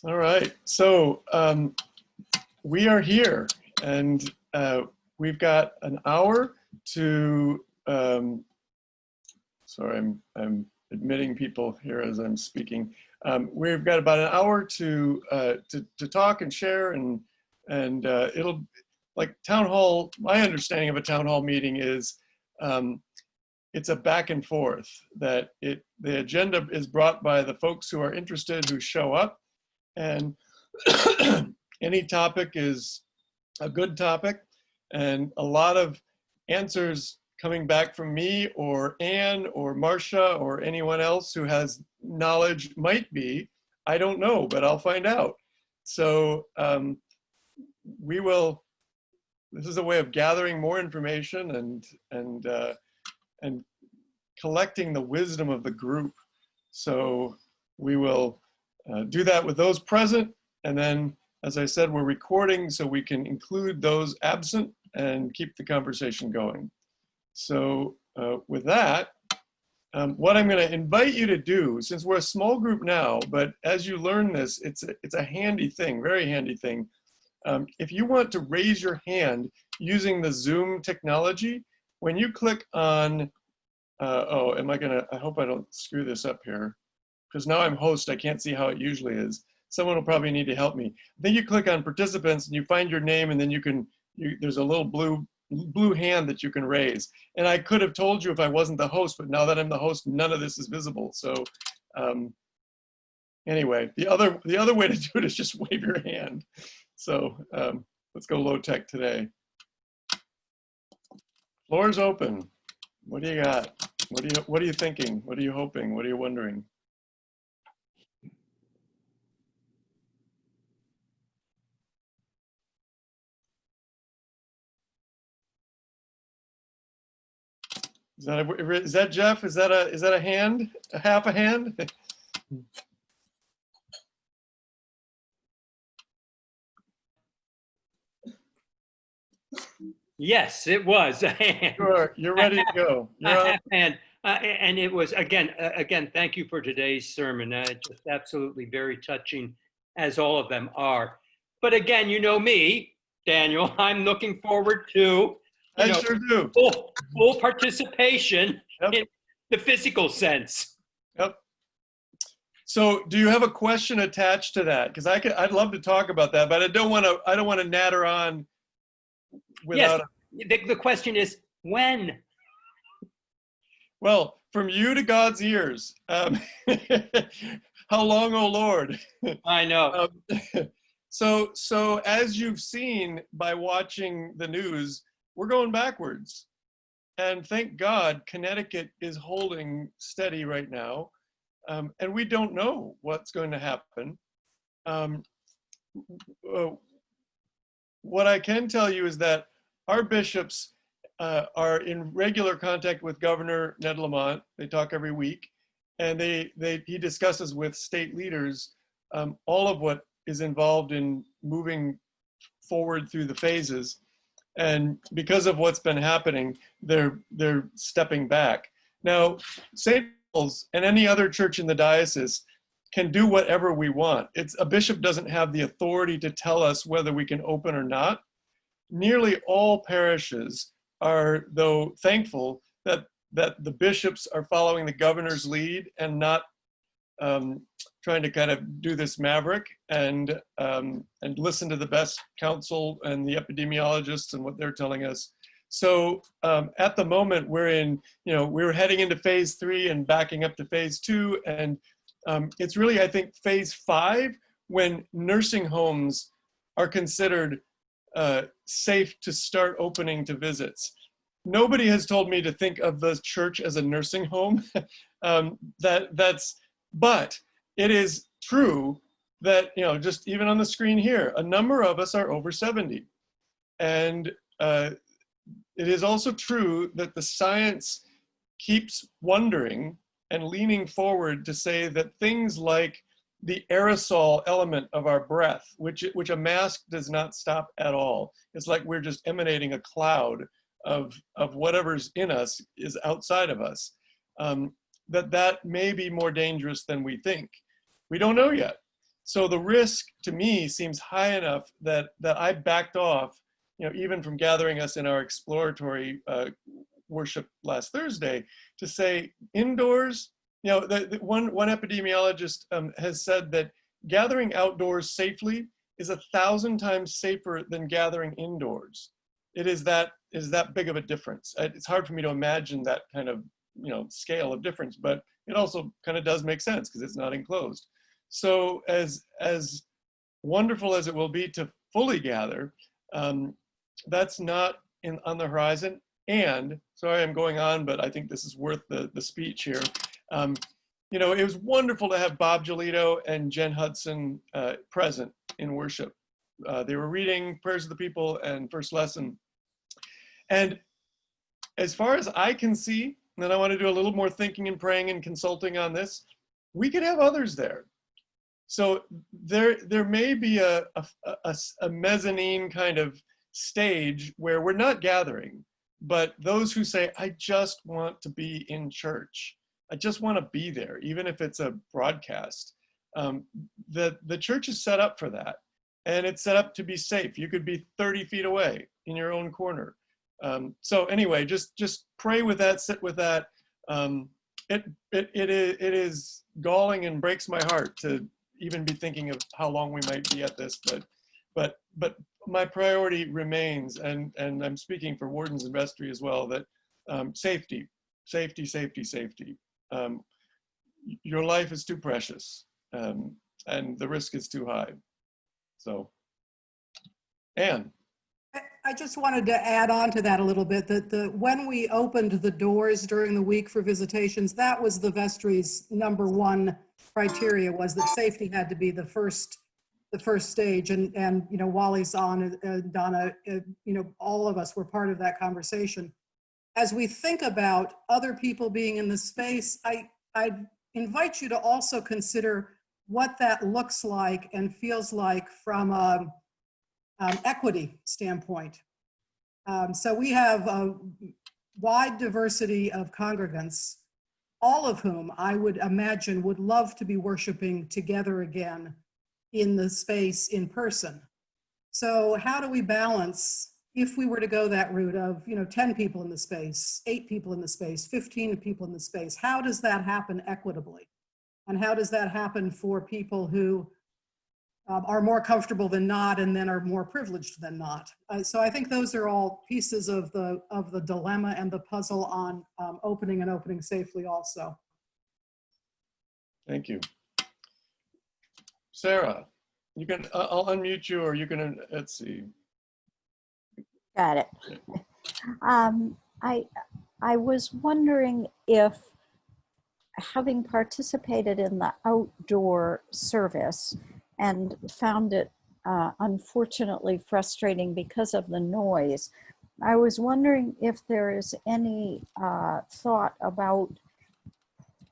All right, so we are here, and we've got an hour to. Sorry, I'm admitting people here as I'm speaking. We've got about an hour to talk and share, and it'll like town hall. My understanding of a town hall meeting is it's a back and forth. That the agenda is brought by the folks who are interested, who show up, and any topic is a good topic, and a lot of answers coming back from me or Anne or Marcia or anyone else who has knowledge might be, I don't know, but I'll find out. So we will, this is a way of gathering more information and collecting the wisdom of the group. So we will do that with those present, and then, as I said, we're recording so we can include those absent and keep the conversation going. So with that, what I'm going to invite you to do, since we're a small group now, but as you learn this, it's a handy thing, very handy thing. If you want to raise your hand using the Zoom technology, when you click on, oh, I hope I don't screw this up here, because now I'm host, I can't see how it usually is. Someone will probably need to help me. Then you click on participants and you find your name, and then there's a little blue hand that you can raise. And I could have told you if I wasn't the host, but now that I'm the host, none of this is visible. So anyway, the other way to do it is just wave your hand. So let's go low tech today. Floor is open. What do you got? What are you thinking? What are you hoping? What are you wondering? Is that Jeff? Is that a hand? A half a hand? Yes, it was a hand. Sure, you're ready to go. And it was again. Thank you for today's sermon. Just absolutely very touching, as all of them are. But again, you know me, Daniel. I'm looking forward to sure do. Full participation in the physical sense. Yep. So, do you have a question attached to that? Because I'd love to talk about that, but I don't want to natter on without. Yes. The question is when. Well, from you to God's ears. How long, oh Lord? I know. So as you've seen by watching the news, we're going backwards. And thank God, Connecticut is holding steady right now. And we don't know what's going to happen. What I can tell you is that our bishops are in regular contact with Governor Ned Lamont. They talk every week, and he discusses with state leaders all of what is involved in moving forward through the phases. And because of what's been happening, they're stepping back. Now, St. Paul's and any other church in the diocese can do whatever we want. A bishop doesn't have the authority to tell us whether we can open or not. Nearly all parishes are, though, thankful that the bishops are following the governor's lead and not trying to kind of do this maverick and listen to the best counsel and the epidemiologists and what they're telling us. So at the moment we're heading into phase 3 and backing up to phase 2, and it's really, I think, phase 5 when nursing homes are considered safe to start opening to visits. Nobody has told me to think of the church as a nursing home. But it is true that, just even on the screen here, a number of us are over 70. And it is also true that the science keeps wondering and leaning forward to say that things like the aerosol element of our breath, which a mask does not stop at all. It's like we're just emanating a cloud of whatever's in us is outside of us. That may be more dangerous than we think. We don't know yet. So the risk to me seems high enough that I backed off, even from gathering us in our exploratory worship last Thursday, to say indoors. One epidemiologist has said that gathering outdoors safely is 1,000 times safer than gathering indoors. It is that big of a difference. It's hard for me to imagine that kind of scale of difference, but it also kind of does make sense because it's not enclosed. So as wonderful as it will be to fully gather, that's not on the horizon. And sorry, I'm going on, but I think this is worth the speech here. It was wonderful to have Bob Giolito and Jen Hudson present in worship. They were reading Prayers of the People and First Lesson. And as far as I can see, and then I want to do a little more thinking and praying and consulting on this, we could have others there. So there may be a mezzanine kind of stage where we're not gathering, but those who say, I just want to be in church, I just want to be there, even if it's a broadcast. The church is set up for that, and it's set up to be safe. You could be 30 feet away in your own corner. So anyway, just pray with that, sit with that. It is galling and breaks my heart to even be thinking of how long we might be at this, but my priority remains, and I'm speaking for wardens and vestry as well, that safety. Your life is too precious, and the risk is too high. So, Anne. I just wanted to add on to that a little bit, that when we opened the doors during the week for visitations, that was the vestry's #1 criteria, was that safety had to be the first stage. And Wally's on, Donna, all of us were part of that conversation. As we think about other people being in the space, I invite you to also consider what that looks like and feels like from equity standpoint. So we have a wide diversity of congregants, all of whom I would imagine would love to be worshiping together again in the space in person. So how do we balance, if we were to go that route of 10 people in the space, 8 people in the space, 15 people in the space, how does that happen equitably? And how does that happen for people who are more comfortable than not, and then are more privileged than not? So I think those are all pieces of the dilemma and the puzzle on opening and opening safely also. Thank you. Sarah, you can, I'll unmute you, or you can, let's see. Got it. I was wondering if, having participated in the outdoor service and found it unfortunately frustrating because of the noise, I was wondering if there is any thought about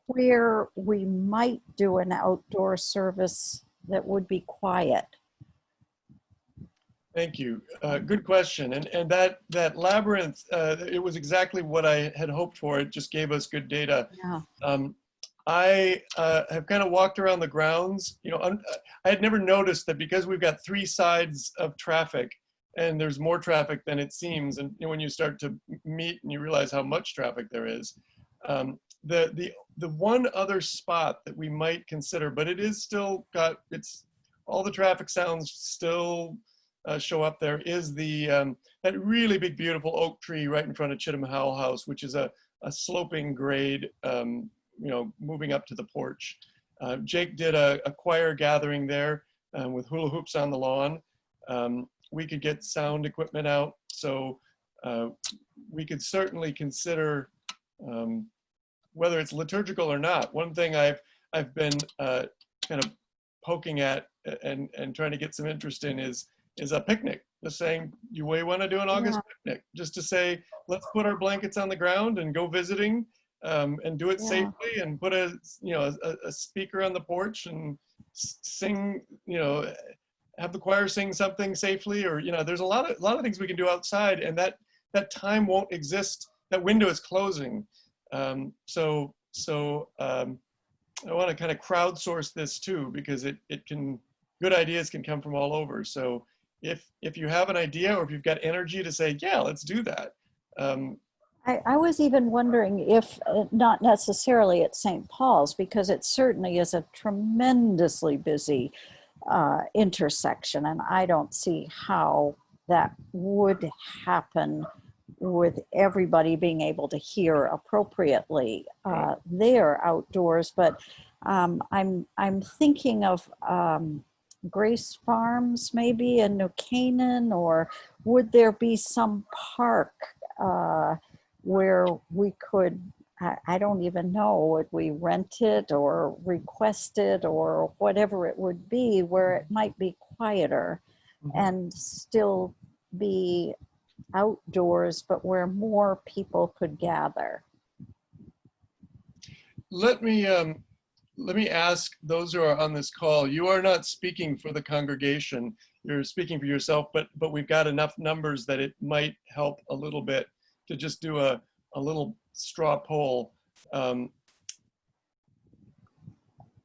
where we might do an outdoor service that would be quiet. Thank you. Good question. And that labyrinth, it was exactly what I had hoped for. It just gave us good data. Yeah. I have kind of walked around the grounds. I had never noticed that because we've got 3 sides of traffic, and there's more traffic than it seems. And when you start to meet and you realize how much traffic there is, the one other spot that we might consider, but it is still got, all the traffic sounds still show up there, is that really big, beautiful oak tree right in front of Chittim Howell House, which is a sloping grade, moving up to the porch. Jake did a choir gathering there with hula hoops on the lawn. We could get sound equipment out, so we could certainly consider whether it's liturgical or not. One thing I've been kind of poking at and trying to get some interest in is a picnic. Just saying, you want to do an August picnic, just to say, let's put our blankets on the ground and go visiting, and do it safely, and put a speaker on the porch and sing, have the choir sing something safely, or there's a lot of things we can do outside, and that time won't exist. That window is closing. So I want to kind of crowdsource this too, because it can good ideas can come from all over. So if you have an idea, or if you've got energy to say, yeah, let's do that. I was even wondering if, not necessarily at St. Paul's, because it certainly is a tremendously busy intersection, and I don't see how that would happen with everybody being able to hear appropriately there outdoors. But I'm thinking of Grace Farms maybe in New Canaan, or would there be some park where we could, I don't even know, would we rent it or request it or whatever it would be, where it might be quieter and still be outdoors, but where more people could gather? Let me ask those who are on this call. You are not speaking for the congregation. You're speaking for yourself, but we've got enough numbers that it might help a little bit to just do a little straw poll.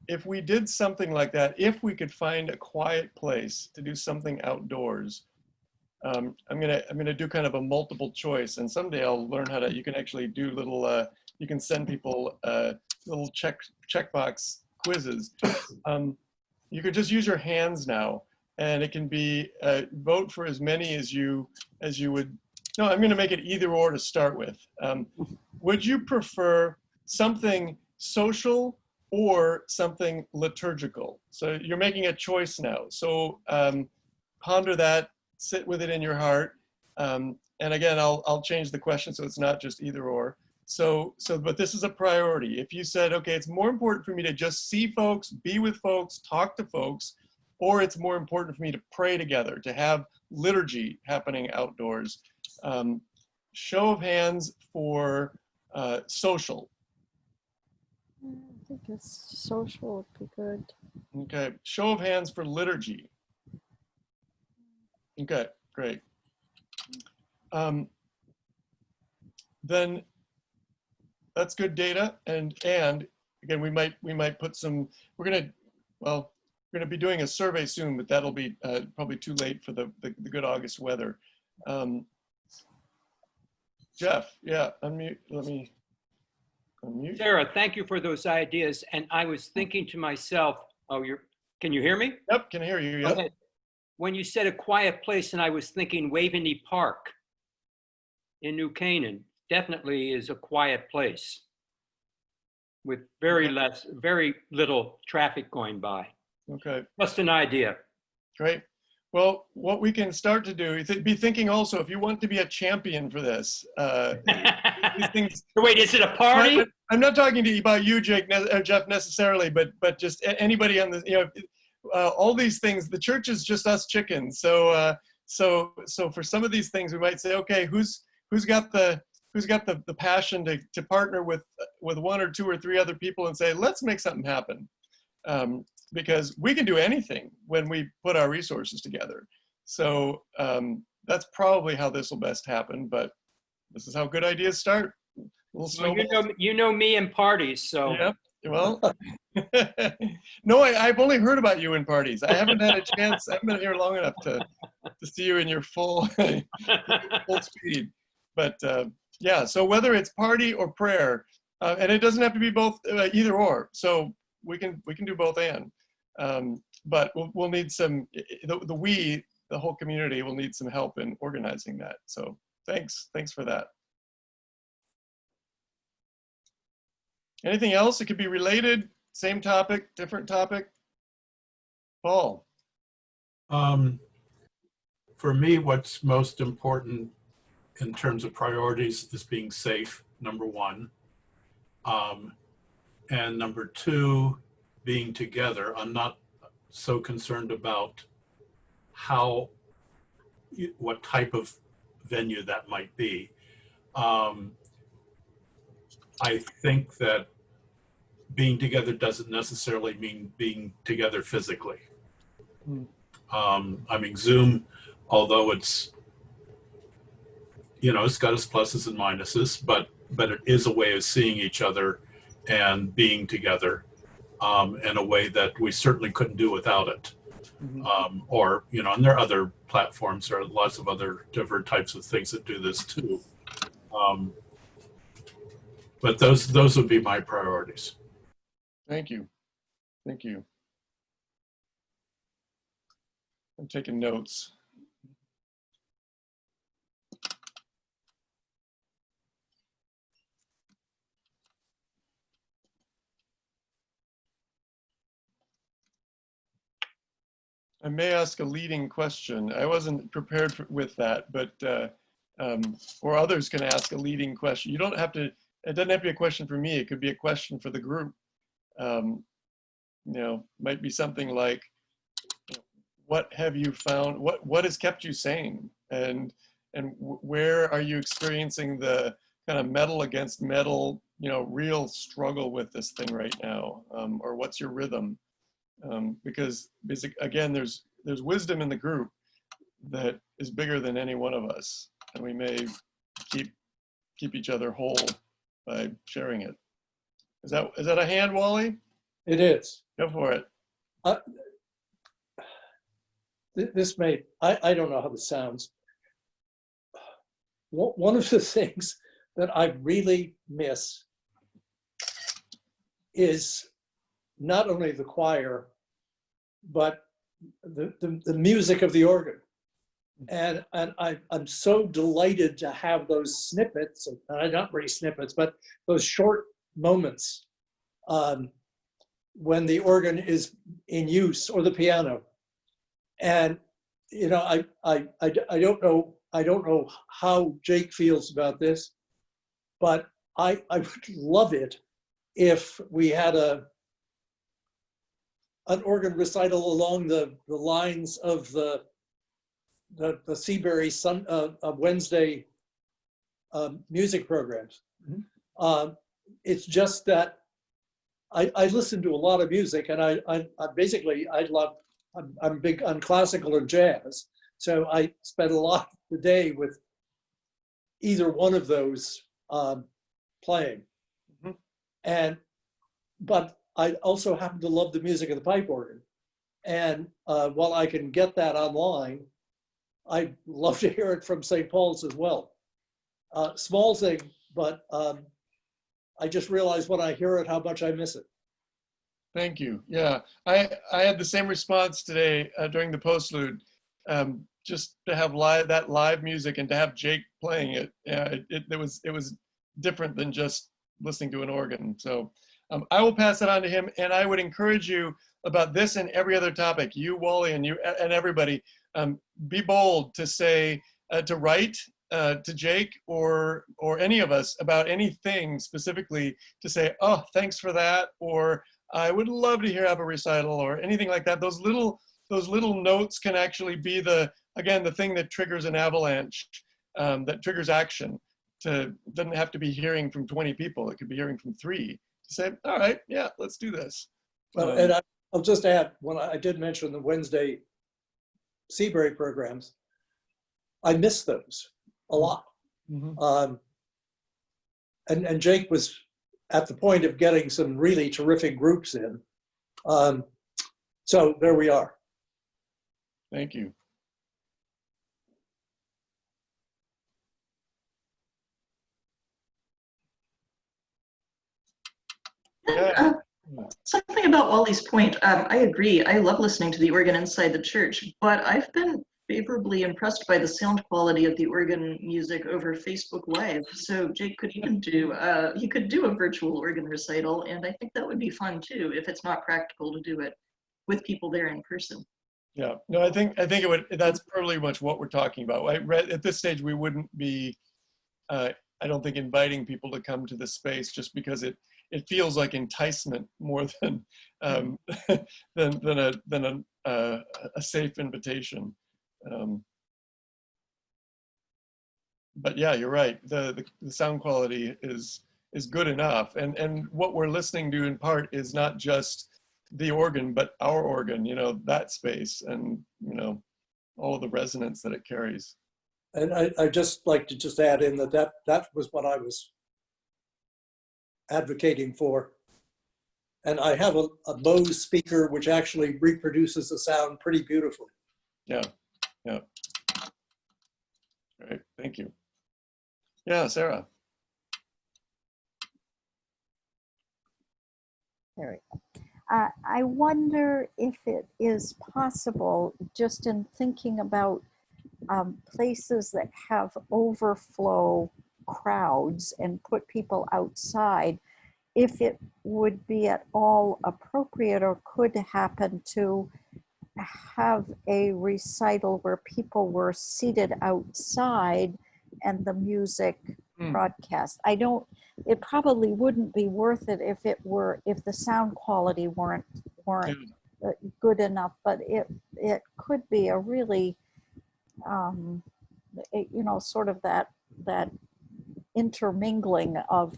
If we did something like that, if we could find a quiet place to do something outdoors, I'm gonna do kind of a multiple choice, and someday I'll learn how to. You can actually do little. You can send people little checkbox quizzes. You could just use your hands now, and it can be vote for as many as you would. No, I'm going to make it either or to start with. Would you prefer something social or something liturgical? So you're making a choice now. So ponder that, sit with it in your heart. And again, I'll change the question so it's not just either or. But this is a priority. If you said, okay, it's more important for me to just see folks, be with folks, talk to folks, or it's more important for me to pray together, to have liturgy happening outdoors. Show of hands for social. I think it's social would be good. Okay, show of hands for liturgy. Okay, great. Then that's good data, and again, we might put some. We're gonna be doing a survey soon, but that'll be probably too late for the good August weather. Jeff, yeah, unmute. Let me unmute. Sarah, thank you for those ideas. And I was thinking to myself, can you hear me? Yep, can hear you. Yep. Okay. When you said a quiet place, and I was thinking Waveney Park in New Canaan definitely is a quiet place with very little traffic going by. Okay, Just an idea. great. Well, what we can start to do is be thinking also, if you want to be a champion for this, these things. Wait, is it a party? I'm not talking to you about you, Jeff, necessarily, but just anybody on the, all these things. The church is just us chickens. So for some of these things, we might say, okay, who's got the passion to partner with one or two or three other people and say, let's make something happen. Because we can do anything when we put our resources together. So that's probably how this will best happen, but this is how good ideas start. Well, you know me and parties, so. Yep. Well, no, I've only heard about you in parties. I haven't had a chance. I haven't been here long enough to see you in your full speed. But yeah, so whether it's party or prayer, and it doesn't have to be both, either or. So we can do both and. But we'll need some. The whole community will need some help in organizing that. So thanks for that. Anything else? It could be related, same topic, different topic. Paul. For me, what's most important in terms of priorities is being safe, number one. And number two, being together. I'm not so concerned about what type of venue that might be. I think that being together doesn't necessarily mean being together physically. I mean, Zoom, although it's got its pluses and minuses, but it is a way of seeing each other and being together in a way that we certainly couldn't do without it. Or, you know, and there are other platforms. There are lots of other different types of things that do this too. But those would be my priorities. Thank you. Thank you. I'm taking notes. I may ask a leading question. I wasn't prepared with that, but or others can ask a leading question. You don't have to. It doesn't have to be a question for me. It could be a question for the group. You know, might be something like, "What have you found? What has kept you sane? And where are you experiencing the kind of metal against metal, you know, real struggle with this thing right now? Or what's your rhythm?" Because again, there's wisdom in the group that is bigger than any one of us, and we may keep each other whole by sharing it. Is that a hand, Wally? It is. Go for it. This may, I don't know how this sounds. One of the things that I really miss is not only the choir, but the music of the organ. And I'm so delighted to have those snippets, not really snippets, but those short moments when the organ is in use, or the piano. And you know, I don't know how Jake feels about this, but I would love it if we had an organ recital along the lines of the Seabury Wednesday music programs. It's just that I listen to a lot of music, and I'm big on classical and jazz, so I spend a lot of the day with either one of those playing. But I also happen to love the music of the pipe organ, and while I can get that online, I'd love to hear it from St. Paul's as well. Small thing, but I just realized when I hear it how much I miss it. Thank you. Yeah, I had the same response today during the postlude. Just to have that live music and to have Jake playing it, it was different than just listening to an organ. So I will pass it on to him, and I would encourage you about this and every other topic. You, Wally, and you and everybody, be bold to say to write to Jake or any of us about anything specifically, to say, "Oh, thanks for that," or "I would love to have a recital," or anything like that. Those little notes can actually be the thing that triggers an avalanche, that triggers action. Doesn't have to be hearing from 20 people. It could be hearing from 3 to say, "All right, yeah, let's do this." Well, and I'll just add, when I did mention the Wednesday Seabury programs, I miss those a lot. And Jake was at the point of getting some really terrific groups in. So there we are. Thank you. Yeah. Something about Wally's point, I agree. I love listening to the organ inside the church, but I've been favorably impressed by the sound quality of the organ music over Facebook Live. So Jake could even do a virtual organ recital, and I think that would be fun too, if it's not practical to do it with people there in person. Yeah, no, I think it would. That's probably much what we're talking about. At this stage, we wouldn't be, I don't think, inviting people to come to this space just because it feels like enticement more than than a safe invitation. But yeah, you're right. The sound quality is good enough, and what we're listening to in part is not just the organ, but our organ. You know, that space, and you know, all of the resonance that it carries. And I just like to just add in that was what I was advocating for. And I have a Bose speaker which actually reproduces the sound pretty beautifully. Yeah, yeah. All right, thank you. Yeah, Sarah. There we go. I wonder if it is possible, just in thinking about places that have overflow crowds and put people outside, if it would be at all appropriate or could happen to have a recital where people were seated outside and the music broadcast. It probably wouldn't be worth it if the sound quality weren't good enough, but it could be a really, sort of that intermingling of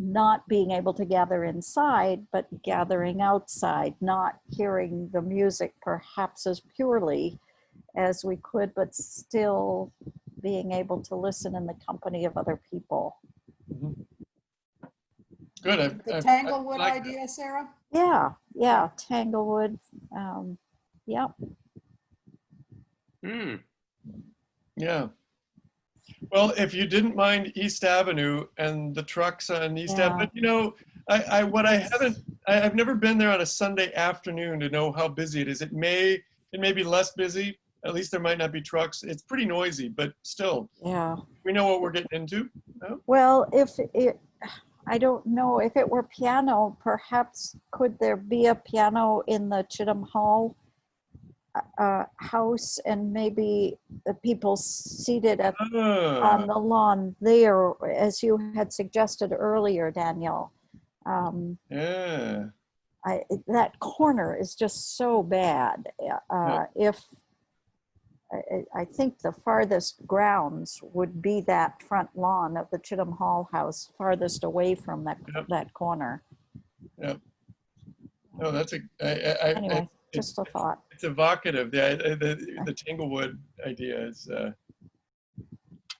not being able to gather inside, but gathering outside, not hearing the music perhaps as purely as we could, but still being able to listen in the company of other people. Good. The Tanglewood like idea, Sarah? Yeah, Tanglewood. Yeah. Yeah. Well, if you didn't mind East Avenue and the trucks on East Avenue, you know, I've never been there on a Sunday afternoon to know how busy it is. It may be less busy. At least there might not be trucks. It's pretty noisy, but still. Yeah. We know what we're getting into. No? Well, I don't know if it were piano, perhaps could there be a piano in the Chittum Hall house, and maybe the people seated on the lawn there, as you had suggested earlier, Daniel. Yeah. That corner is just so bad. I think the farthest grounds would be that front lawn of the Chittum Hall house, farthest away from that corner. Yep. No, that's Anyway, just a thought. It's evocative. The Tanglewood idea is to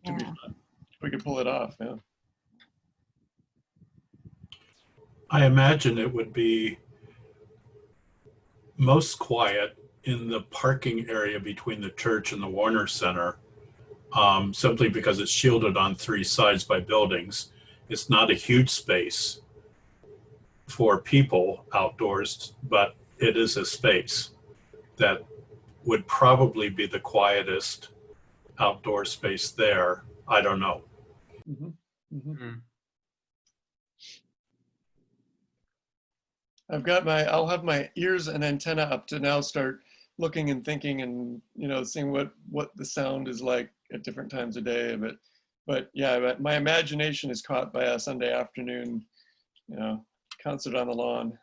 be fun. We could pull it off. Yeah. I imagine it would be most quiet in the parking area between the church and the Warner Center, simply because it's shielded on three sides by buildings. It's not a huge space for people outdoors, but it is a space that would probably be the quietest outdoor space there. I don't know. I'll have my ears and antenna up to now start looking and thinking and, you know, seeing what the sound is like at different times of day. But yeah, my imagination is caught by a Sunday afternoon, you know, concert on the lawn.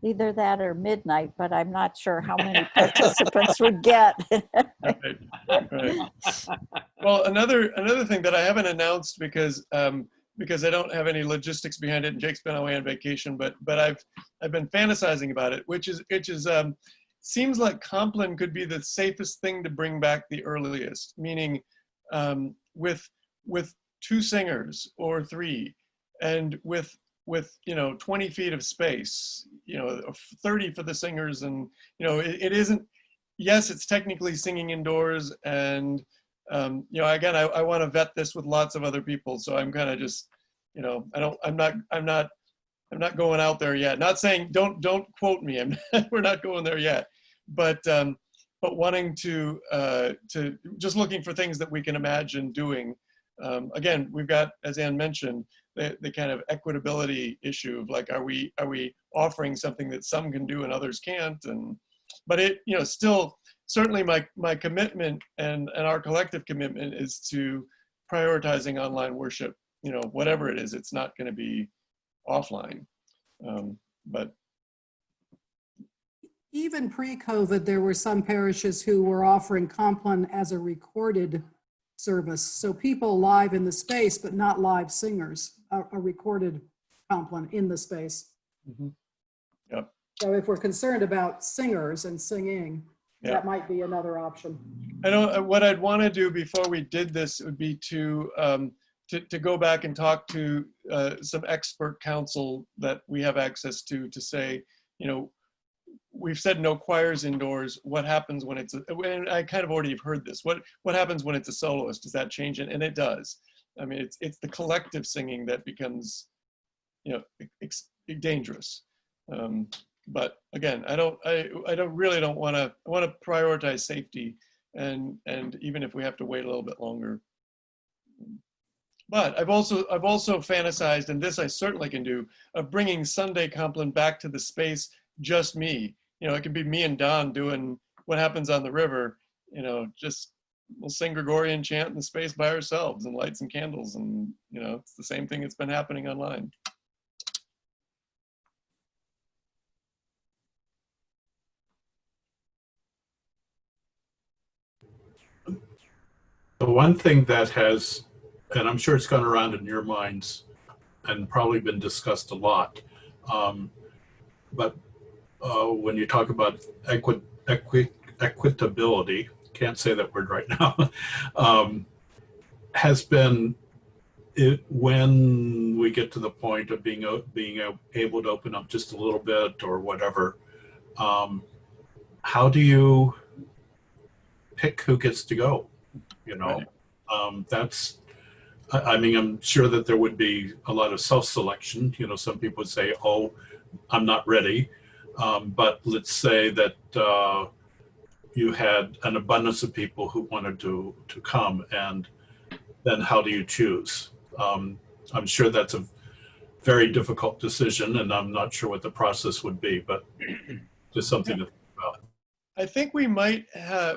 Either that or midnight, but I'm not sure how many participants would get. Right. Well, another thing that I haven't announced because I don't have any logistics behind it, and Jake's been away on vacation, but I've been fantasizing about it, which is seems like Compline could be the safest thing to bring back the earliest, meaning with 2 singers or 3, and with 20 feet of space, 30 for the singers, and it isn't. Yes, it's technically singing indoors, and again, I want to vet this with lots of other people, so I'm kind of just, I'm not going out there yet. Not saying don't quote me. We're not going there yet, but wanting to just looking for things that we can imagine doing. Again, we've got, as Ann mentioned, the kind of equitability issue of like, are we offering something that some can do and others can't? But it, still, certainly my commitment and our collective commitment is to prioritizing online worship. Whatever it is, it's not going to be offline. But even pre-COVID, there were some parishes who were offering Compline as a recorded service. So people live in the space, but not live singers, a recorded Compline in the space. Yep. So if we're concerned about singers and singing, that might be another option. What I'd want to do before we did this would be to to go back and talk to some expert counsel that we have access to say, you know, we've said no choirs indoors. What happens when it's, and I kind of already have heard this. What happens when it's a soloist? Does that change it? And it does. I mean, it's the collective singing that becomes, you know, dangerous. But again, I really don't want to. I want to prioritize safety, and even if we have to wait a little bit longer. But I've also fantasized, and this I certainly can do, of bringing Sunday Compline back to the space, just me. You know, it could be me and Don doing What Happens on the River. You know, just we'll sing Gregorian chant in the space by ourselves and light some candles, and you know, it's the same thing that's been happening online. The one thing that has, and I'm sure it's gone around in your minds and probably been discussed a lot, but when you talk about equitability, can't say that word right now, has been when we get to the point of being able to open up just a little bit or whatever, how do you pick who gets to go? You know, that's, I mean, I'm sure that there would be a lot of self-selection. You know, some people would say, oh, I'm not ready. But let's say that you had an abundance of people who wanted to come, and then how do you choose? I'm sure that's a very difficult decision, and I'm not sure what the process would be, but just something to think about. I think we might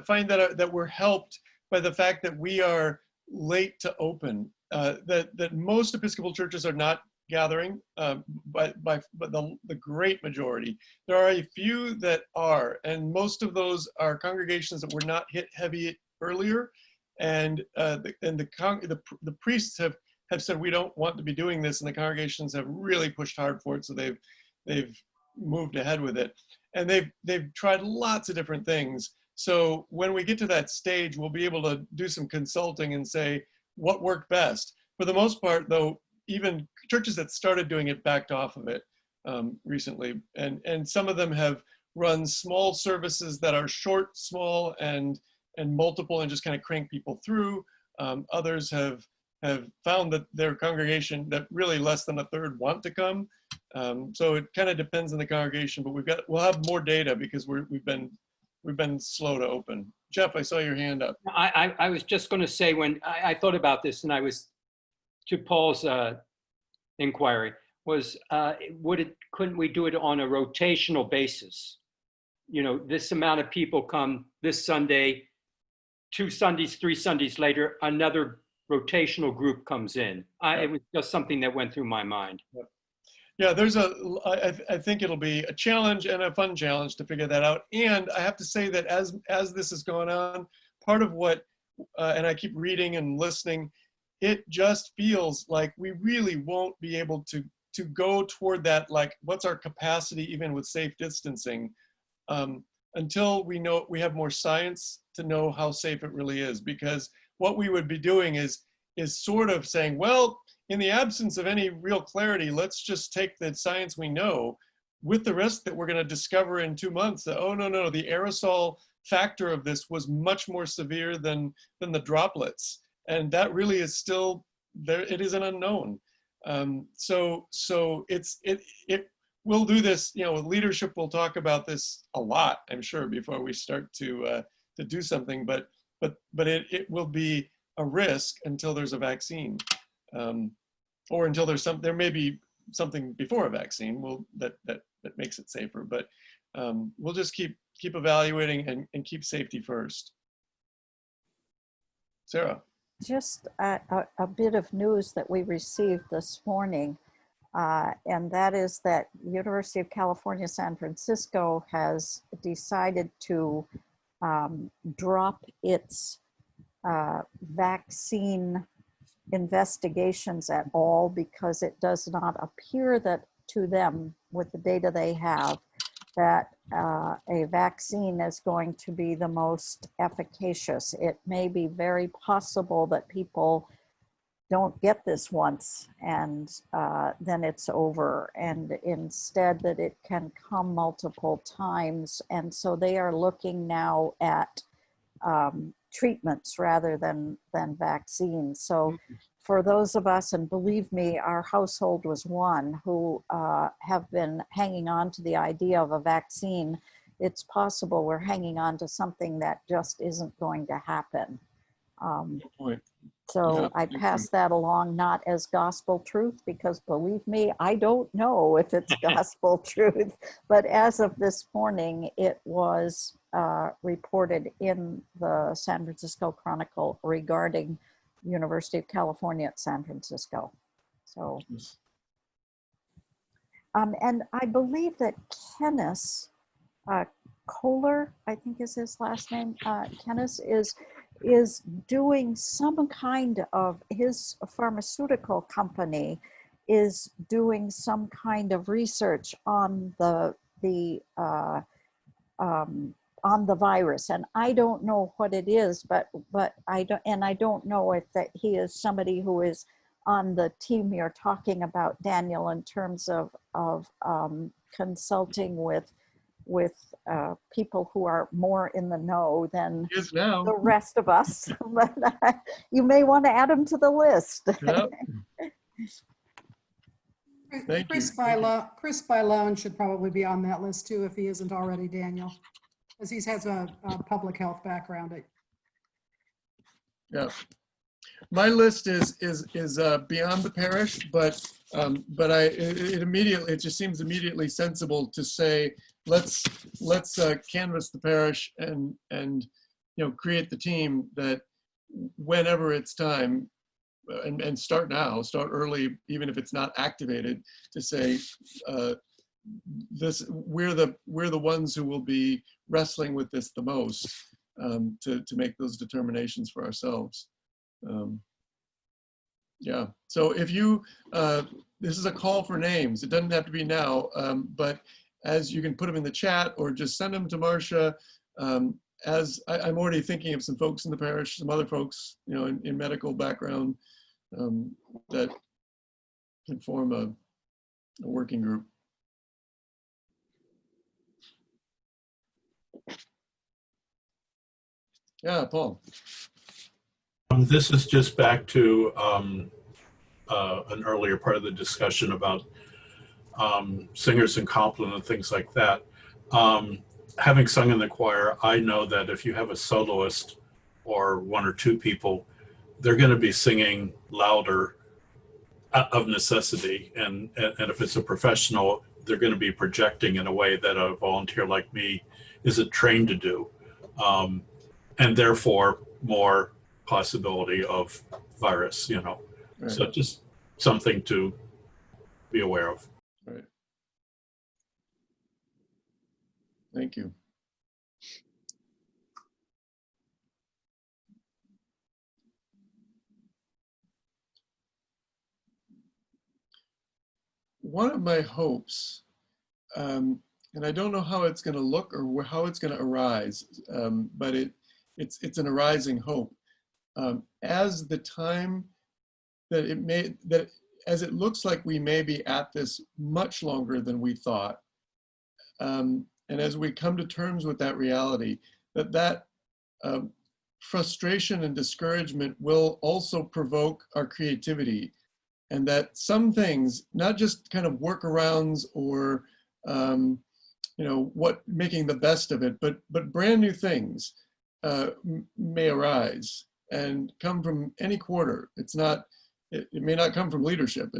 find that we're helped by the fact that we are late to open, that most Episcopal churches are not gathering, but the great majority. There are a few that are, and most of those are congregations that were not hit heavy earlier, and the priests have said we don't want to be doing this, and the congregations have really pushed hard for it, so they've moved ahead with it, and they've tried lots of different things. So when we get to that stage, we'll be able to do some consulting and say what worked best. For the most part, though, even churches that started doing it backed off of it recently. And some of them have run small services that are short, small, and multiple, and just kind of crank people through. Others have found that their congregation, that really less than a third want to come. So it kind of depends on the congregation, but we'll have more data because we've been slow to open. Jeff, I saw your hand up. I was just going to say, when I thought about this, and I was to Paul's inquiry, was couldn't we do it on a rotational basis? You know, this amount of people come this Sunday, 2 Sundays, 3 Sundays later, another rotational group comes in. It was just something that went through my mind. Yeah, I think it'll be a challenge and a fun challenge to figure that out. And I have to say that as this has gone on, part of what, and I keep reading and listening, it just feels like we really won't be able to go toward that, like what's our capacity even with safe distancing, until we have more science to know how safe it really is. Because what we would be doing is sort of saying, well, in the absence of any real clarity, let's just take the science we know with the risk that we're going to discover in 2 months that, oh, no, the aerosol factor of this was much more severe than the droplets. And that really is still there. It is an unknown. So we'll do this, you know, leadership will talk about this a lot, I'm sure, before we start to do something, but it will be a risk until there's a vaccine. Or until there may be something before a vaccine that makes it safer, but we'll just keep evaluating and keep safety first. Sarah. Just a bit of news that we received this morning, and that is that University of California, San Francisco has decided to drop its vaccine investigations at all, because it does not appear that to them, with the data they have, that a vaccine is going to be the most efficacious. It may be very possible that people don't get this once and then it's over, and instead that it can come multiple times. And so they are looking now at treatments rather than vaccines. So for those of us, and believe me, our household was one, who have been hanging on to the idea of a vaccine, it's possible we're hanging on to something that just isn't going to happen. Good point. So Yeah, I me pass too. that along not as gospel truth, because believe me, I don't know if it's gospel truth. But as of this morning, it was reported in the San Francisco Chronicle regarding University of California at San Francisco. So, and I believe that Kenneth Kohler, I think is his last name, Kenneth is doing some kind of, his pharmaceutical company is doing some kind of research on the virus, and I don't know what it is, but I don't know if that he is somebody who is on the team you're talking about, Daniel, in terms of consulting with people who are more in the know than He is now. the rest of us. But you may want to add him to the list. Yep. Thank you. Chris Bailon should probably be on that list too, if he isn't already, Daniel, because he has a public health background. Yeah. My list is beyond the parish, but it just seems immediately sensible to say, let's canvass the parish and create the team that whenever it's time, and start now, start early, even if it's not activated, to say we're the ones who will be wrestling with this the most, to make those determinations for ourselves. Yeah, so if you, this is a call for names. It doesn't have to be now, but as you can put them in the chat or just send them to Marcia. As I'm already thinking of some folks in the parish, some other folks, in medical background, that can form a working group. Yeah, Paul. This is just back to an earlier part of the discussion about singers in Compline and things like that. Having sung in the choir, I know that if you have a soloist or one or two people, they're going to be singing louder of necessity. And if it's a professional, they're going to be projecting in a way that a volunteer like me isn't trained to do. And therefore, more possibility of virus, Right. So just something to be aware of. Right. Thank you. One of my hopes, and I don't know how it's going to look or how it's going to arise, but it's an arising hope. As the time as it looks like we may be at this much longer than we thought, and as we come to terms with that reality, that frustration and discouragement will also provoke our creativity, and that some things, not just kind of workarounds or making the best of it, but brand new things may arise and come from any quarter. It's not. It may not come from leadership,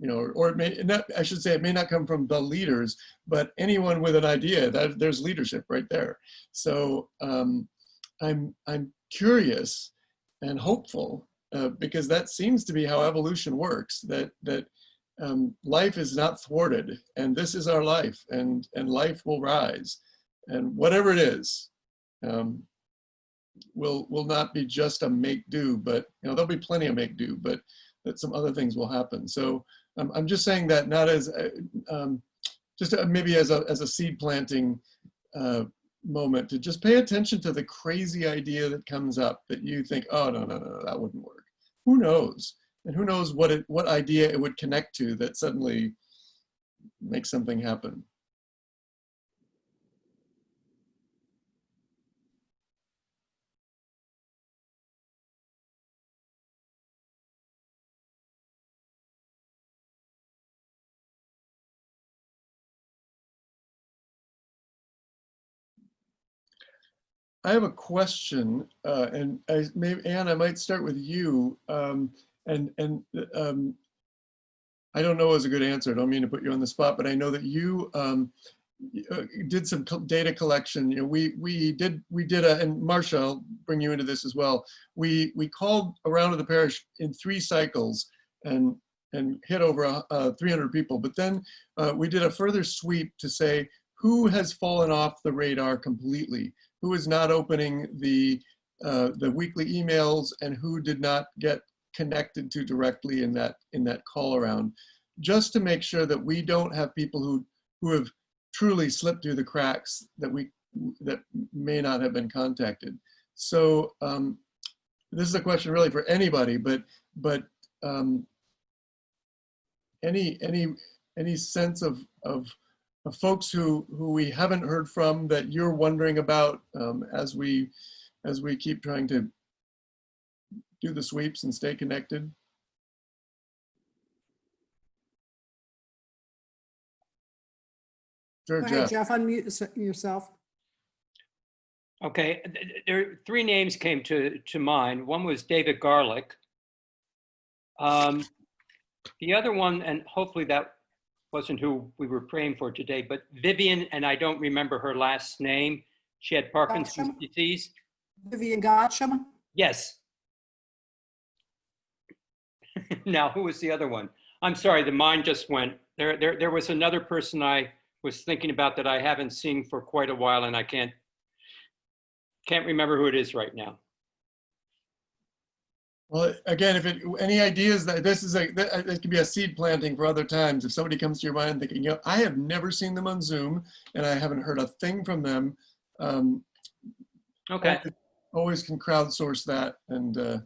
or it may not. I should say it may not come from the leaders, but anyone with an idea. That there's leadership right there. So I'm curious and hopeful, because that seems to be how evolution works. That life is not thwarted, and this is our life, and life will rise, and whatever it is. Will not be just a make do, but there'll be plenty of make do, but that some other things will happen. So I'm just saying that not as just maybe as a seed planting moment, to just pay attention to the crazy idea that comes up that you think, oh no, that wouldn't work. Who knows? and who knows what idea it would connect to that suddenly makes something happen. I have a question, and Anne, I might start with you. I don't know is a good answer. I don't mean to put you on the spot, but I know that you did some data collection. You know, we did and Marcia, I'll bring you into this as well. We called around to the parish in 3 cycles and hit over 300 people. But then we did a further sweep to say who has fallen off the radar completely, who is not opening the weekly emails, and who did not get connected to directly in that call around, just to make sure that we don't have people who have truly slipped through the cracks that may not have been contacted. So this is a question really for anybody, but any sense of folks who we haven't heard from that you're wondering about as we keep trying to do the sweeps and stay connected? Sure, Go ahead, Jeff. Jeff, unmute yourself. Okay, there 3 names came to mind. One was David Garlick. The other one, and hopefully that wasn't who we were praying for today, but Vivian, and I don't remember her last name. She had Parkinson's disease. Vivian Gotcham. Yes. Now, who was the other one? I'm sorry, the mind just went. There was another person I was thinking about that I haven't seen for quite a while, and I can't remember who it is right now. Well, again, any ideas that it could be a seed planting for other times. If somebody comes to your mind thinking, you know, I have never seen them on Zoom and I haven't heard a thing from them. Okay. Always can crowdsource that and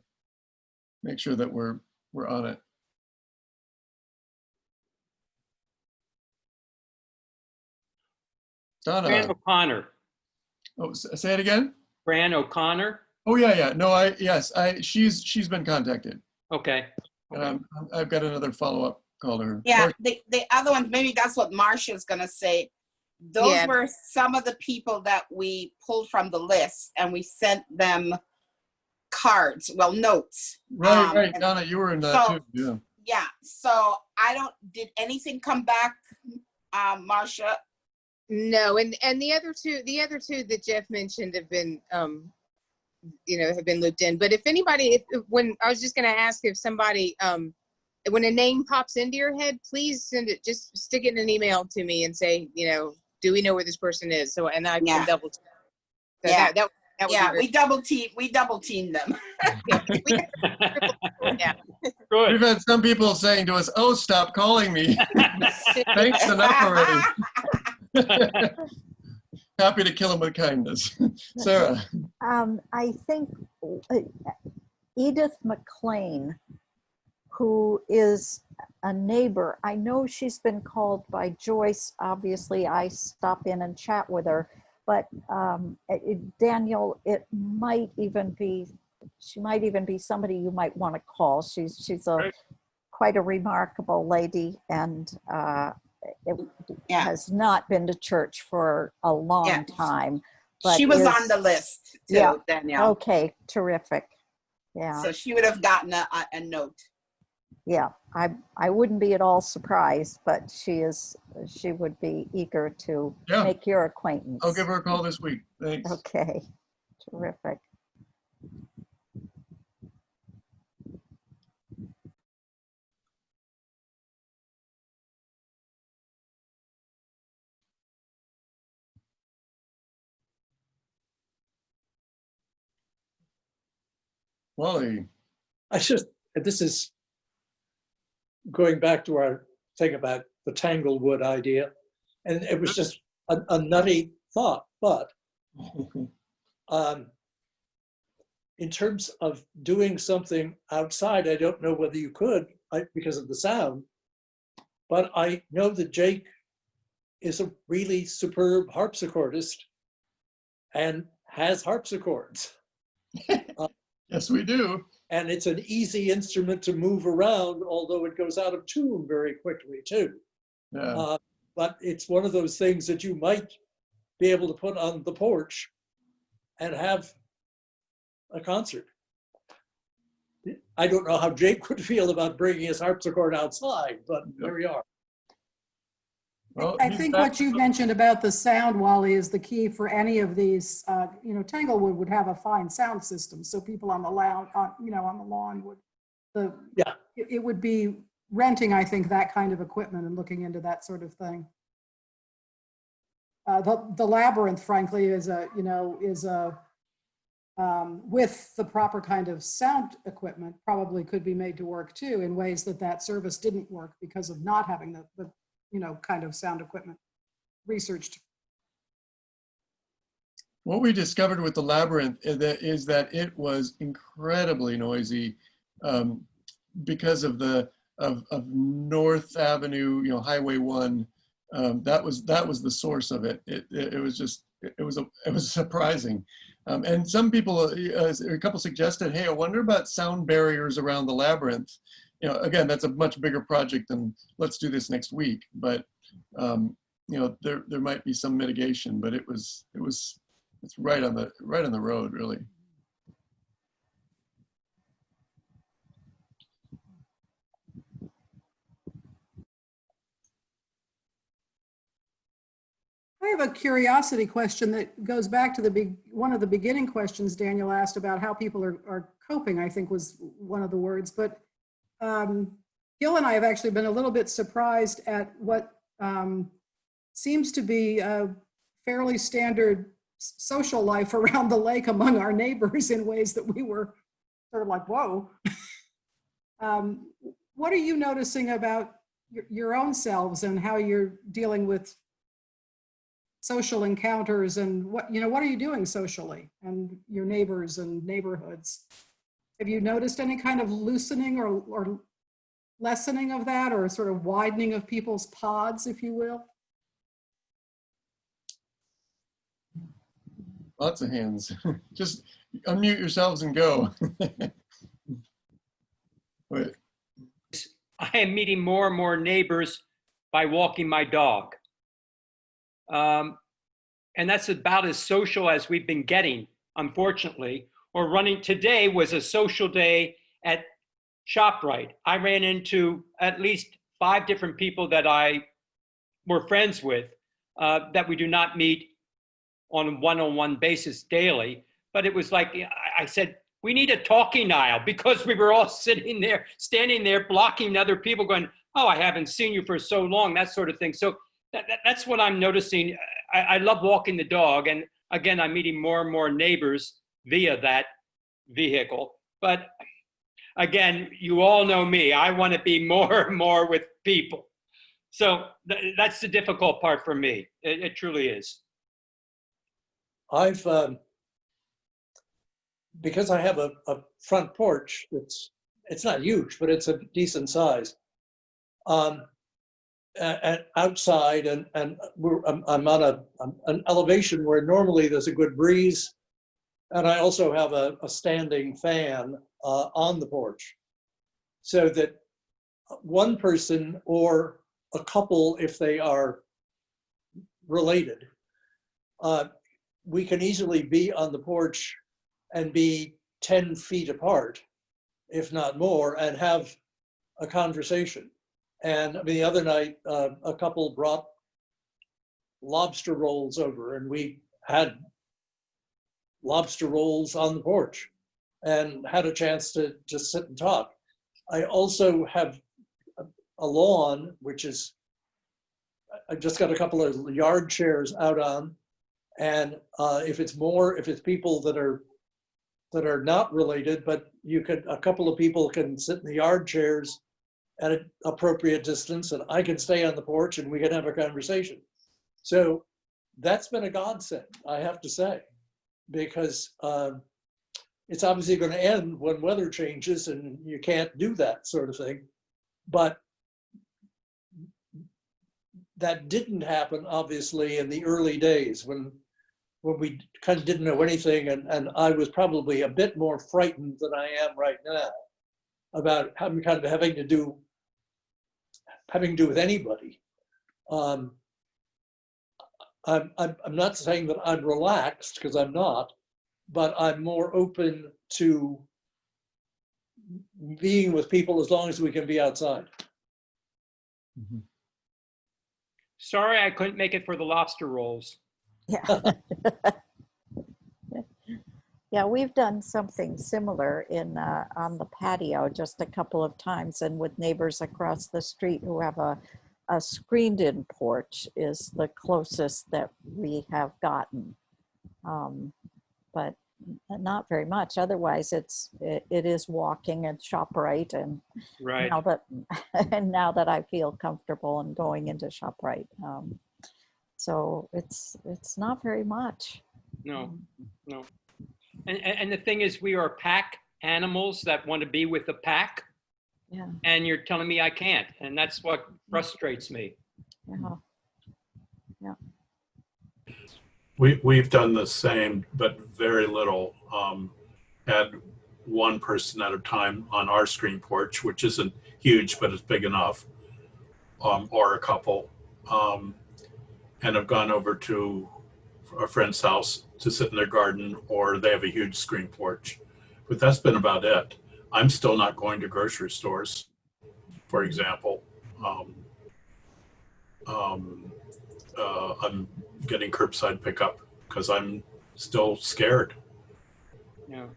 make sure that we're on it. Donna. Fran O'Connor. Oh, say it again. Fran O'Connor. Oh yeah. No, she's been contacted. Okay. I've got another follow-up call to her. Yeah, the other ones, maybe that's what Marcia's gonna say. Those were some of the people that we pulled from the list and we sent them cards, notes. Right, Donna, you were in that too, yeah. Yeah, so did anything come back, Marcia? No, and the other two that Jeff mentioned have been, have been looped in. But if anybody, when I was just going to ask if somebody, when a name pops into your head, please send it. Just stick it in an email to me and say, do we know where this person is? So, and I can double check. So Yeah. that would be we double teamed them. yeah. Good. We've had some people saying to us, "Oh, stop calling me." Thanks enough already. Happy to kill him with kindness. Sarah. I think Edith McLean, who is a neighbor, I know she's been called by Joyce. Obviously, I stop in and chat with her. But Daniel, she might even be somebody you might want to call. She's quite a remarkable lady, and has not been to church for a long time. But she was on the list too, Danielle. Okay, terrific. Yeah. So she would have gotten a note. Yeah, I wouldn't be at all surprised, but she would be eager to make your acquaintance. I'll give her a call this week. Thanks. Okay, terrific. Wally. This is going back to our thing about the Tanglewood idea. And it was just a nutty thought, but in terms of doing something outside, I don't know whether you could because of the sound, but I know that Jake is a really superb harpsichordist and has harpsichords. Yes, we do. And it's an easy instrument to move around, although it goes out of tune very quickly too. Yeah. But it's one of those things that you might be able to put on the porch and have a concert. I don't know how Jake would feel about bringing his harpsichord outside, but there we are. Well, I he's think back what you mentioned about the sound, Wally, is the key for any of these. Tanglewood would have a fine sound system, so people on the lawn, on the lawn would. Yeah. It would be renting, I think, that kind of equipment and looking into that sort of thing. The Labyrinth, frankly, is with the proper kind of sound equipment, probably could be made to work too in ways that service didn't work because of not having the kind of sound equipment researched. What we discovered with the Labyrinth is that it was incredibly noisy because of of North Avenue, Highway 1. That was the source of it. It was surprising. And some people, a couple suggested, hey, I wonder about sound barriers around the Labyrinth. Again, that's a much bigger project than let's do this next week. But there might be some mitigation. But it's right on the road, really. I have a curiosity question that goes back to one of the beginning questions Daniel asked about how people are coping, I think was one of the words. But Gil and I have actually been a little bit surprised at what seems to be a fairly standard social life around the lake among our neighbors in ways that we were sort of like, whoa. What are you noticing about your own selves and how you're dealing with social encounters, and what are you doing socially and your neighbors and neighborhoods? Have you noticed any kind of loosening or lessening of that, or sort of widening of people's pods, if you will? Lots of hands. Just unmute yourselves and go. Wait. I am meeting more and more neighbors by walking my dog. And that's about as social as we've been getting, unfortunately. Or running. Today was a social day at ShopRite. I ran into at least 5 different people that I were friends with that we do not meet on a one-on-one basis daily. But it was like, I said, we need a talking aisle, because we were all standing there, blocking other people going, oh, I haven't seen you for so long, that sort of thing. So that's what I'm noticing. I love walking the dog. And again, I'm meeting more and more neighbors via that vehicle. But again, you all know me. I want to be more and more with people. So that's the difficult part for me. It truly is. Because I have a front porch, it's not huge, but it's a decent size. And outside, and I'm on an elevation where normally there's a good breeze, and I also have a standing fan on the porch, so that one person or a couple, if they are related, we can easily be on the porch and be 10 feet apart, if not more, and have a conversation. And I mean, the other night, a couple brought lobster rolls over, and we had lobster rolls on the porch and had a chance to just sit and talk. I also have a lawn, which is, I just got a couple of yard chairs out on. And if it's people that are not related, but a couple of people can sit in the yard chairs at an appropriate distance, and I can stay on the porch and we can have a conversation. So that's been a godsend, I have to say, because it's obviously going to end when weather changes and you can't do that sort of thing. But that didn't happen, obviously, in the early days when we kind of didn't know anything. And I was probably a bit more frightened than I am right now about having to do with anybody. I'm not saying that I'm relaxed, because I'm not, but I'm more open to being with people as long as we can be outside. Sorry, I couldn't make it for the lobster rolls. Yeah. Yeah, we've done something similar in on the patio just a couple of times, and with neighbors across the street who have a screened-in porch is the closest that we have gotten, but not very much. Otherwise, it is walking and ShopRite, and Right. now that I feel comfortable in going into ShopRite, so it's not very much. No, no. And the thing is, we are pack animals that want to be with the pack. Yeah. And you're telling me I can't. And that's what frustrates me. Yeah. Yeah. We've done the same, but very little. Had one person at a time on our screen porch, which isn't huge, but it's big enough, or a couple. And have gone over to a friend's house to sit in their garden, or they have a huge screen porch. But that's been about it. I'm still not going to grocery stores, for example. I'm getting curbside pickup because I'm still scared. Yeah.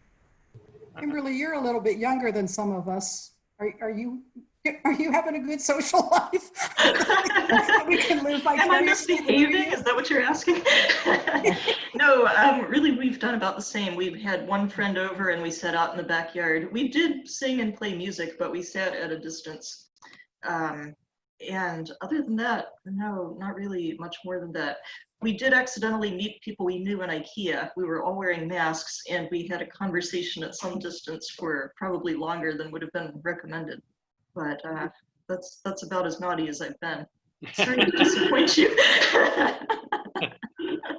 Kimberly, you're a little bit younger than some of us. Are you having a good social life? We can live Am I vicariously through misbehaving? you? Is that what you're asking? No, really, we've done about the same. We've had one friend over and we sat out in the backyard. We did sing and play music, but we sat at a distance. And other than that, no, not really much more than that. We did accidentally meet people we knew in IKEA. We were all wearing masks and we had a conversation at some distance for probably longer than would have been recommended. But that's about as naughty as I've been. Sorry to disappoint you.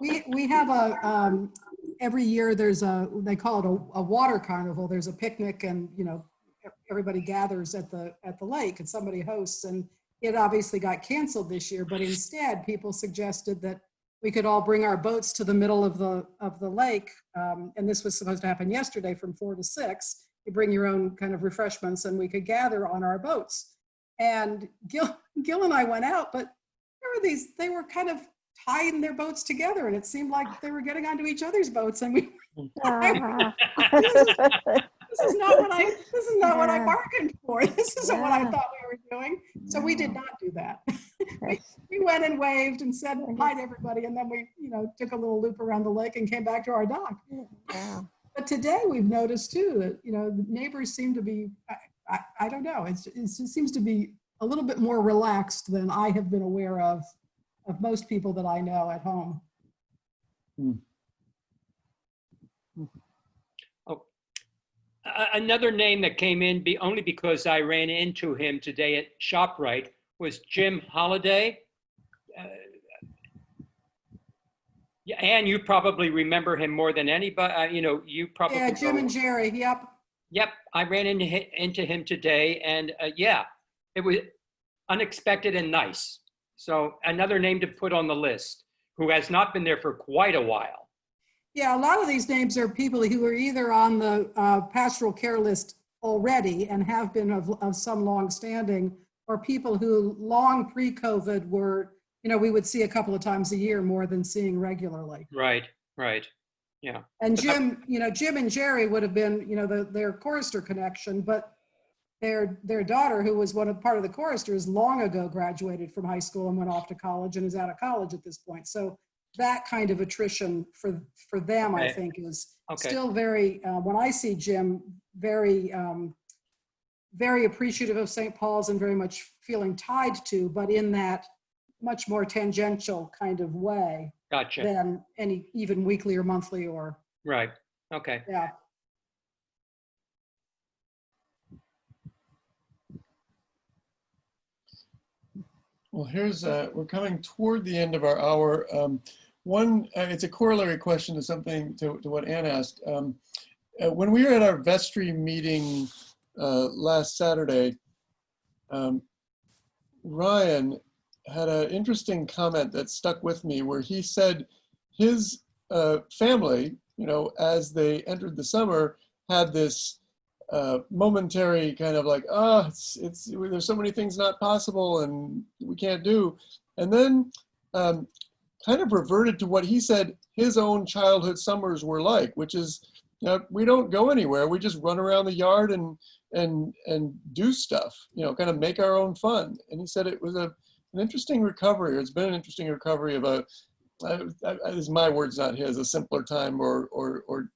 We have every year there's they call it a water carnival. There's a picnic and, everybody gathers at the lake and somebody hosts, and it obviously got canceled this year, but instead people suggested that we could all bring our boats to the middle of the lake. And this was supposed to happen yesterday from 4 to 6. You bring your own kind of refreshments and we could gather on our boats. And Gil and I went out, but they were kind of tying their boats together, and it seemed like they were getting onto each other's boats, and we this is not what I bargained for. This isn't what I thought we were doing. So we did not do that. we went and waved and said hi to everybody, and then we took a little loop around the lake and came back to our dock. Yeah. But today we've noticed too that the neighbors seem to be, I don't know, it seems to be a little bit more relaxed than I have been aware of most people that I know at home. Oh, another name that came in only because I ran into him today at ShopRite was Jim Holiday. Yeah, Anne, you probably remember him more than anybody. You probably. Yeah, Jim and Jerry. Yep. Yep, I ran into him today, and yeah, it was unexpected and nice. So another name to put on the list who has not been there for quite a while. Yeah, a lot of these names are people who are either on the pastoral care list already and have been of some long standing, or people who long pre-COVID were, we would see a couple of times a year more than seeing regularly. Right. Yeah. And Jim, Jim and Jerry would have been, their chorister connection, but their daughter, who was part of the choristers, long ago graduated from high school and went off to college and is out of college at this point. So that kind of attrition for them, I think, is still very, when I see Jim, very, very appreciative of St. Paul's and very much feeling tied to, but in that much more tangential kind of way. Gotcha. Than any even weekly or monthly or. Right. Okay. Yeah. Well, here's, we're coming toward the end of our hour. It's a corollary question to something, to what Ann asked. When we were at our vestry meeting last Saturday, Ryan had an interesting comment that stuck with me where he said his family, you know, as they entered the summer, had this momentary kind of like, oh, there's so many things not possible and we can't do. And then kind of reverted to what he said his own childhood summers were like, which is, you know, we don't go anywhere. We just run around the yard and do stuff, you know, kind of make our own fun. And he said it was an interesting recovery. It's been an interesting recovery of is my words, not his, a simpler time or you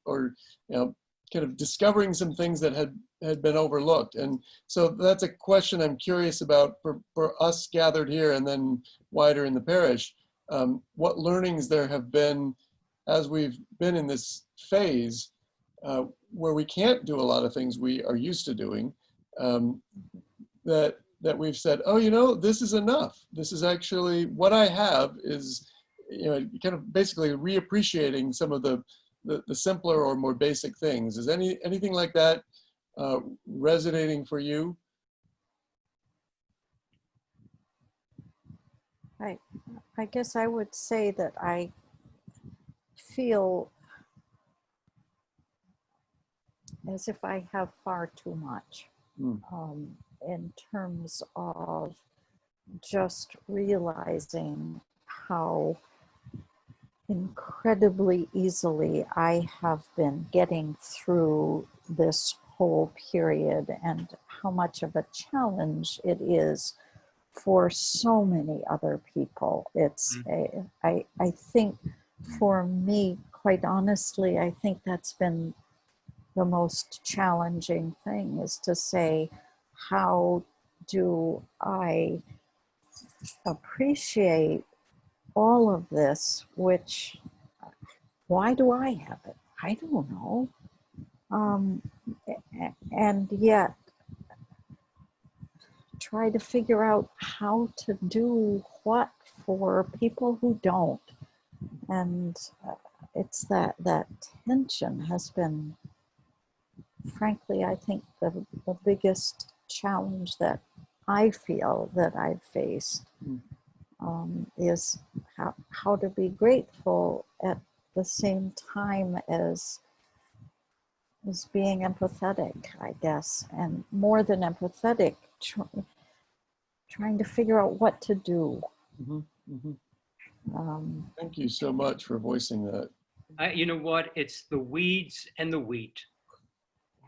know, kind of discovering some things that had been overlooked. And so that's a question I'm curious about for us gathered here and then wider in the parish. What learnings there have been as we've been in this phase where we can't do a lot of things we are used to doing, that we've said, oh, you know, this is enough. This is actually what I have is, you know, kind of basically reappreciating some of the simpler or more basic things. Is anything like that resonating for you? I guess I would say that I feel as if I have far too much in terms of just realizing how incredibly easily I have been getting through this whole period and how much of a challenge it is for so many other people. It's I think for me, quite honestly, I think that's been the most challenging thing, is to say, how do I appreciate all of this, which, why do I have it? I don't know. And yet try to figure out how to do what for people who don't. And it's that tension has been, frankly, I think the biggest challenge that I feel that I've faced is how to be grateful at the same time as being empathetic, I guess, and more than empathetic, trying to figure out what to do. Thank you so much for voicing that. You know what? It's the weeds and the wheat.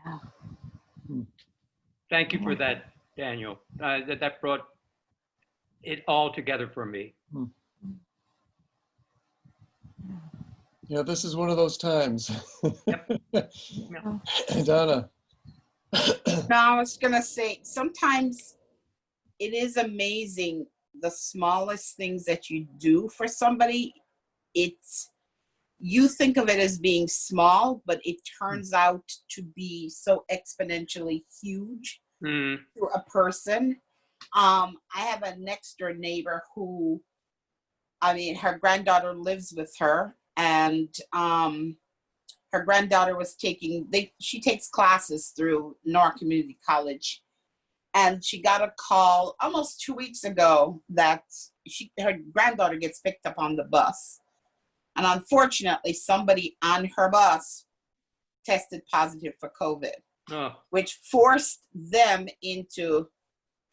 Yeah. Thank you for that, Daniel. That brought it all together for me. Yeah, this is one of those times. Yep. Donna. No, I was gonna say, sometimes it is amazing the smallest things that you do for somebody. You think of it as being small, but it turns out to be so exponentially huge to a person. I have a next door neighbor who, I mean, her granddaughter lives with her, and her granddaughter was she takes classes through Newark Community College, and she got a call almost 2 weeks ago that her granddaughter gets picked up on the bus. And unfortunately, somebody on her bus tested positive for COVID, which forced them into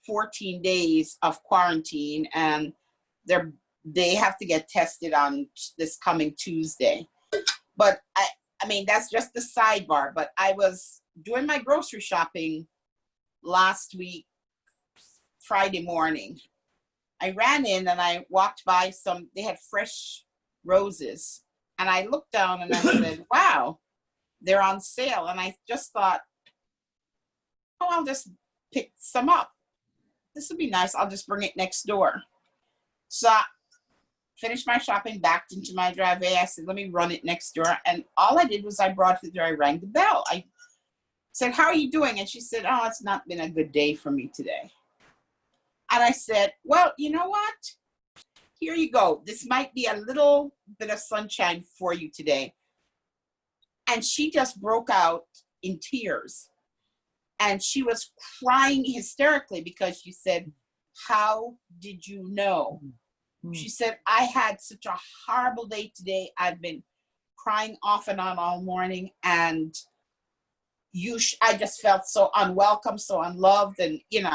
14 days of quarantine, and they have to get tested on this coming Tuesday. But I mean, that's just the sidebar. But I was doing my grocery shopping last week, Friday morning. I ran in and I walked by they had fresh roses. And I looked down and I said, wow, they're on sale. And I just thought, oh, I'll just pick some up. This would be nice. I'll just bring it next door. So I finished my shopping, backed into my driveway. I said, let me run it next door. And all I did was I brought it there. I rang the bell. I said, how are you doing? And she said, oh, it's not been a good day for me today. And I said, well, you know what? Here you go. This might be a little bit of sunshine for you today. And she just broke out in tears. And she was crying hysterically because she said, how did you know? She said, I had such a horrible day today. I've been crying off and on all morning. And I just felt so unwelcome, so unloved. And, and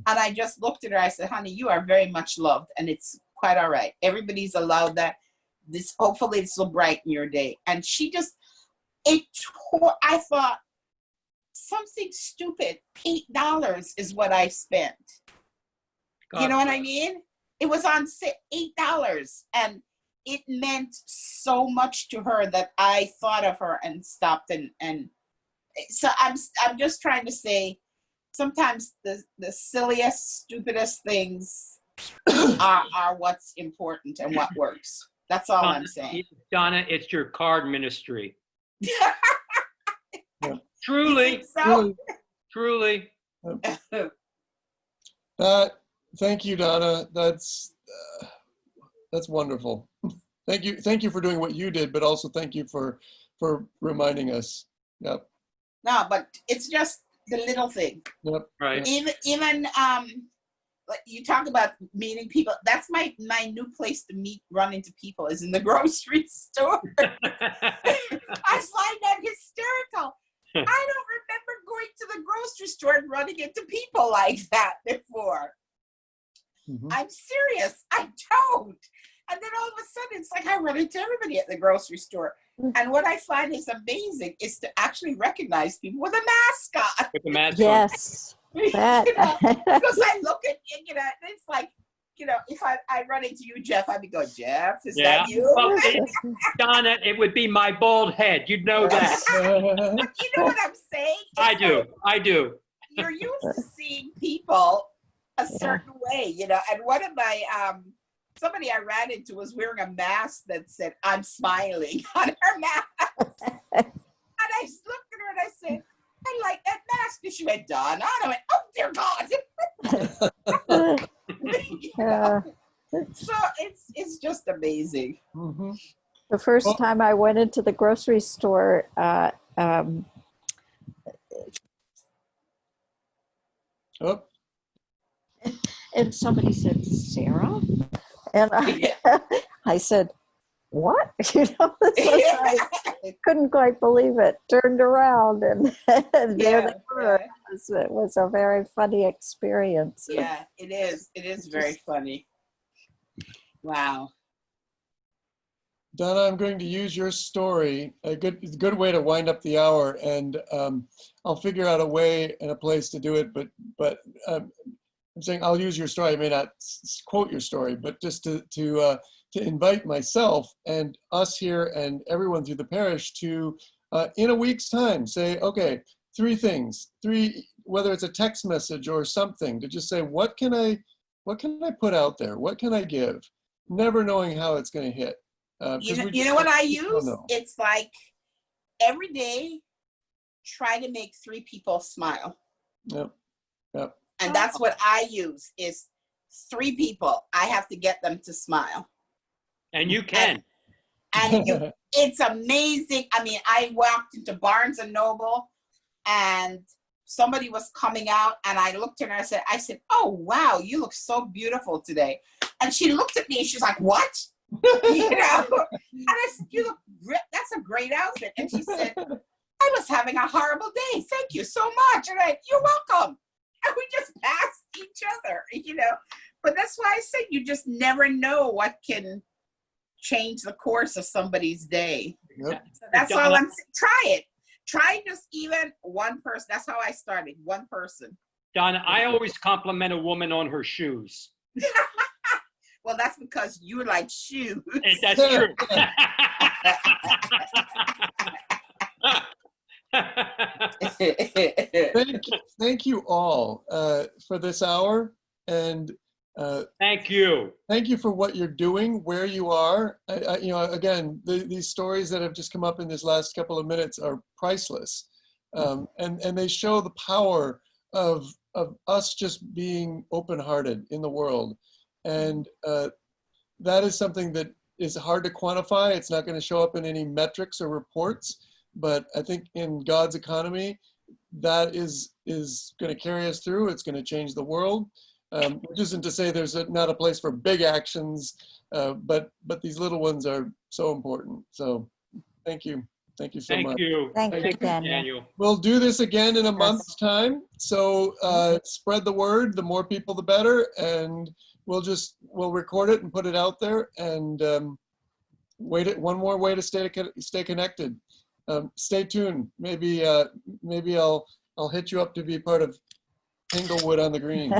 I just looked at her. I said, honey, you are very much loved. And it's quite all right. Everybody's allowed that. Hopefully this will brighten your day. And she just, I thought, something stupid, $8 is what I spent. You know what I mean? It was on $8, and it meant so much to her that I thought of her and stopped. And so I'm just trying to say, sometimes the silliest, stupidest things are what's important and what works. That's all I'm saying. Donna, it's your card ministry. Yeah. Truly, So, truly. Thank you, Donna. That's wonderful. Thank you for doing what you did, but also thank you for reminding us. Yep. no, but it's just the little thing. Yep. Right. Even like you talk about meeting people. That's my new place to run into people is in the grocery store. I find that hysterical. I don't remember going to the grocery store and running into people like that before. Mm-hmm. I'm serious. I don't. And then all of a sudden, it's like I run into everybody at the grocery store. And what I find is amazing is to actually recognize people with a mask on. With the mask on. Yes. That. Because I look at, it's like, if I run into you, Jeff, I'd be going, Jeff, is that you? Well, Donna, it would be my bald head. You'd know that. You know what I'm saying? I do. You're used to seeing people a certain way, and one of my, somebody I ran into was wearing a mask that said, I'm smiling on her mask. And I looked at her and I said, I like that mask. And she went, Donna. And I went, oh, dear God. So it's just amazing. Mm-hmm. The first time I went into the grocery store, Oh. and somebody said, Sarah? And I said, what? I couldn't quite believe it. Turned around and there they were. It was a very funny experience. Yeah, it is. It is very funny. Wow. Donna, I'm going to use your story, a good way to wind up the hour, and I'll figure out a way and a place to do it. But I'm saying I'll use your story. I may not quote your story, but just to invite myself and us here and everyone through the parish to, in a week's time, say, okay, 3 things, whether it's a text message or something, to just say, what can I put out there? What can I give? Never knowing how it's going to hit. You know what I use? It's like every day, try to make 3 people smile. Yep. And that's what I use is 3 people. I have to get them to smile. And you can. And it's amazing. I mean, I walked into Barnes and Noble and somebody was coming out and I looked at her and I said, oh, wow, you look so beautiful today. And she looked at me and she's like, what? And I said, you look, that's a great outfit. And she said, I was having a horrible day. Thank you so much. And you're welcome. And we just passed each other, But that's why I said you just never know what can change the course of somebody's day. Yep. So that's all I'm saying. Try it. Try just even one person. That's how I started. One person. Donna, I always compliment a woman on her shoes. Well, that's because you like shoes. That's true. Thank you all for this hour, and thank you. Thank you for what you're doing, where you are. Again, these stories that have just come up in this last couple of minutes are priceless, and they show the power of us just being open-hearted in the world. And that is something that is hard to quantify. It's not going to show up in any metrics or reports, but I think in God's economy, that is going to carry us through. It's going to change the world. Which isn't to say there's not a place for big actions, but these little ones are so important. So thank you. Thank you so much. Thank you. Thank you, Daniel. We'll do this again in a Yes. month's time. So spread the word. The more people, the better. And we'll record it and put it out there. And one more way to stay connected. Stay tuned. Maybe I'll hit you up to be part of Englewood on the Green.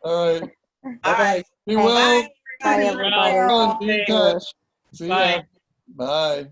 All right. All right. Be well. Bye, Bye, everybody. everybody. Be in touch. See ya. Bye. Bye.